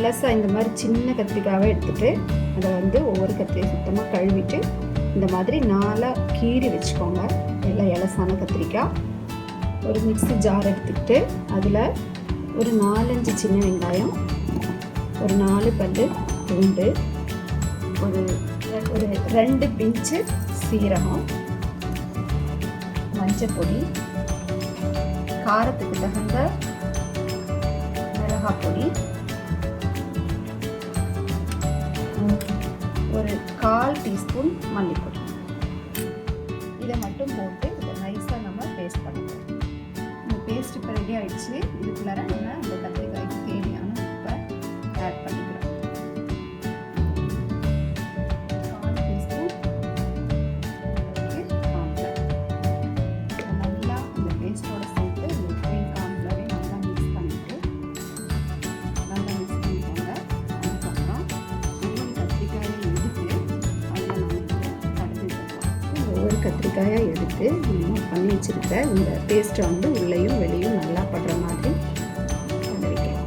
இலசா இந்த மாதிரி சின்ன கத்திரிக்காவை எடுத்துகிட்டு அதை வந்து ஒவ்வொரு கத்திரிக்காய் சுத்தமாக கழுவிட்டு இந்த மாதிரி 4 கீறி வச்சுக்கோங்க. எல்லாம் இலசான கத்திரிக்காய். ஒரு மிக்ஸி ஜார் எடுத்துக்கிட்டு அதில் ஒரு 4-5 சின்ன வெங்காயம், ஒரு 4 பல்லு பூண்டு, ஒரு 2 பிஞ்சு சீரகம், மஞ்சள் பொடி, காரத்துக்கு தகுந்த மிளகாய் பொடி, ஒரு 1/4 டீஸ்பூன் மல்லிப்பொடி. இதை மட்டும் போட்டு இதை நைஸாக நம்ம பேஸ்ட் பண்ணிக்கலாம். இந்த பேஸ்ட் இப்போ ரெடி ஆகிடுச்சு. இதுக்குள்ளார நம்ம அந்த கத்திரிக்காய்க்கு தேவையான உப்பை ஆட் பண்ணிக்கலாம். 1/4 டீஸ்பூன் கார்ன்ஃப்ளவர். நல்லா இந்த பேஸ்ட்டோட சேர்த்து இந்த உப்பையும் கார்ன்ஃப்ளவரையும் நல்லா மிக்ஸ் பண்ணிவிட்டு நல்லா மிக்ஸ் பண்ணிக்கோங்க. அதுக்கப்புறம் கத்திரிக்காயை எடுத்து அதில் நம்ம கடுகு ஒவ்வொரு கத்திரிக்காயை எடுத்து நம்ம பண்ணி வச்சுருக்க இந்த பேஸ்ட்டை வந்து உள்ளேயும் வெளியும் நல்லா படுற மாதிரி வைக்கலாம்.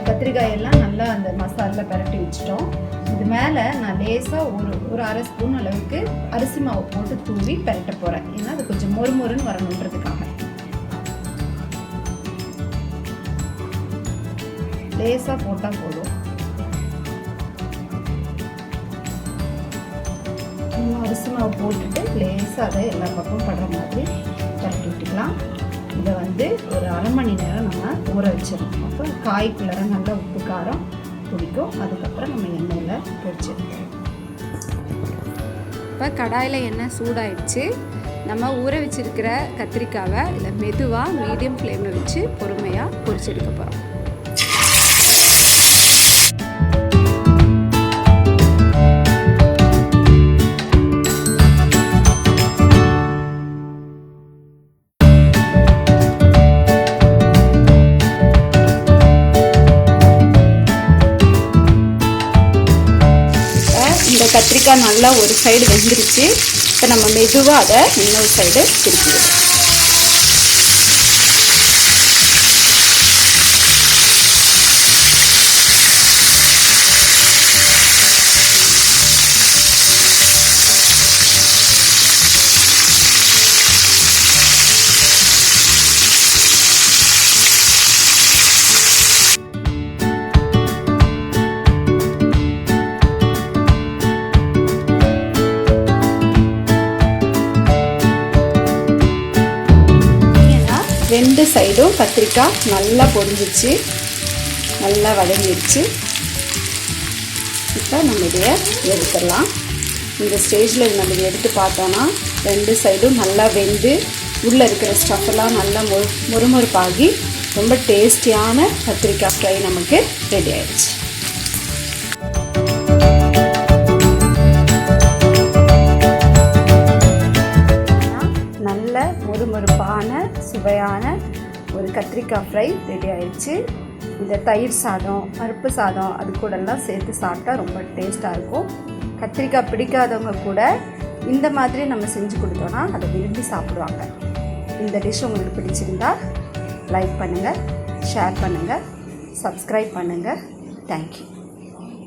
கத்திரிக்காயெல்லாம் நல்லா அந்த மசாலில் பரட்டி வச்சுட்டோம். இது மேலே நான் லேசாக ஒரு 1/2 ஸ்பூன் அளவுக்கு அரிசி மாவு போட்டு தூவி பரட்ட போகிறேன். ஏன்னா அது கொஞ்சம் மொறுமொறுன்னு வரணுன்றதுக்காக. லேசாக போட்டால் போதும். அரிசி மாவு போட்டுட்டு லேசாக அதை எல்லா பக்கமும் படுற மாதிரி பரட்டி விட்டுக்கலாம். இதை வந்து ஒரு 1/2 மணி நேரம் நம்ம ஊற வச்சிடணும். அப்போ காய்க்குள்ளே நல்லா உப்பு காரம் பிடிக்கும். அதுக்கப்புறம் நம்ம எண்ணெயில் பொரிச்சிருக்கோம். இப்போ கடாயில் எண்ணெய் சூடாயிடுச்சு. நம்ம ஊற வச்சிருக்கிற கத்திரிக்காவை இதில் மெதுவாக மீடியம் ஃப்ளேமில் வச்சு பொறுமையாக பொரிச்செடுக்க போகிறோம். இந்த கத்திரிக்காய் நல்லா ஒரு சைடு வெந்துருச்சு. இப்போ நம்ம மெதுவாக அதை இன்னொரு சைடு திருப்பிடுவோம். ரெண்டு சைடும் கத்திரிக்காய் நல்லா பொரிஞ்சிச்சு, நல்லா வதங்கிடுச்சு. இப்போ நம்ம இதை எடுத்துடலாம். இந்த ஸ்டேஜில் நம்ம இதை எடுத்து பார்த்தோன்னா 2 சைடும் நல்லா வெந்து உள்ளே இருக்கிற ஸ்டஃப்பெல்லாம் நல்லா மொறுமொறுப்பாகி ரொம்ப டேஸ்டியான கத்திரிக்காய் ஃப்ரை நமக்கு ரெடி ஆயிடுச்சு. நல்ல மொறுமொறுப்பான சுவையான ஒரு கத்திரிக்காய் ஃப்ரை ரெடி ஆயிடுச்சு. இந்த தயிர் சாதம், பருப்பு சாதம் அது கூடலாம் சேர்த்து சாப்பிட்டா ரொம்ப டேஸ்ட்டாக இருக்கும். கத்திரிக்காய் பிடிக்காதவங்க கூட இந்த மாதிரி நம்ம செஞ்சு கொடுத்தோன்னா அதை விரும்பி சாப்பிடுவாங்க. இந்த டிஷ் உங்களுக்கு பிடிச்சிருந்தா லைக் பண்ணுங்கள், ஷேர் பண்ணுங்கள், சப்ஸ்கிரைப் பண்ணுங்கள். தேங்க்யூ.